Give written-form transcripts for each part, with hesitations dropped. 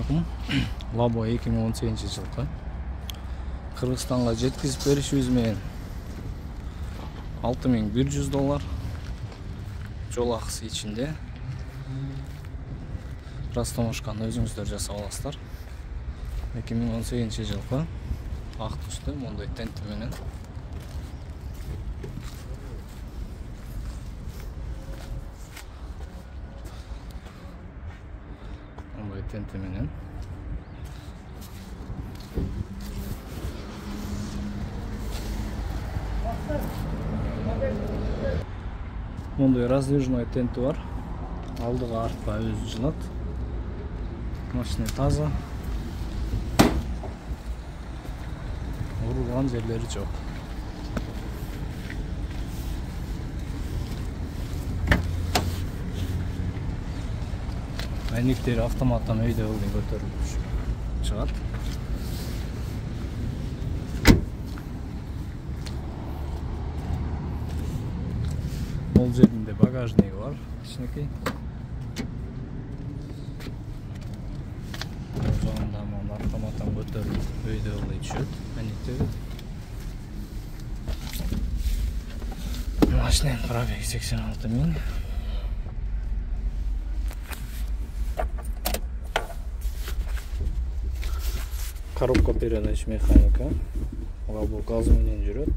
алейкум. Labo 2018-жылкы Кыргызстанга жеткизип беришибиз менен $6100 жол акысы ичинде растамашканы өзүңүздөр жасап аласыздар. 2018-жылкы ак түстө мондай тенти менен мондай раздвижной тенти бар. Алдыга артка өзү жылат. Машина таза. Урулган жерлери жок. Айниктери автоматтан өйдө ылдый көтөрүлүп чыгат. Бул жеринде багажник бар, кичинекей. Жагында мына автоматтан көтөрүлүп өйдө ылдый түшөт. Айниктери. Машинанын пробеги 86.000. Коробка передач механика. Бул газ менен жүрөт.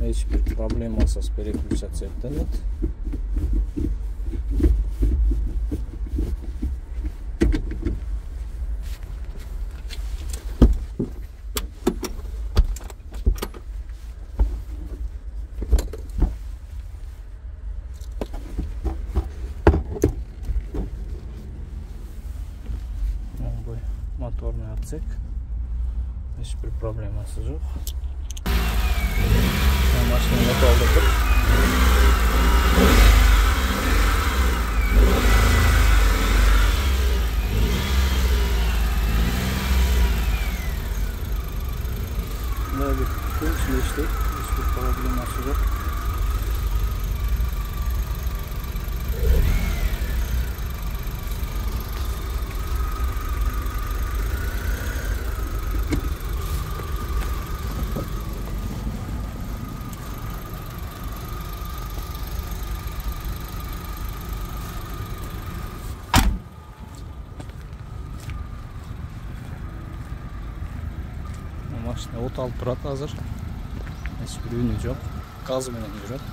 Эч бир проблемасыз переключация эттелет. Моторный отсек. Эч бир проблемасы жок. Машинаны калдырдык. Мына күн иштейт, эч бир проблемасы жок. Машина от алып турат азыр. Эч бир үнү жок. Газ менен жүрөт.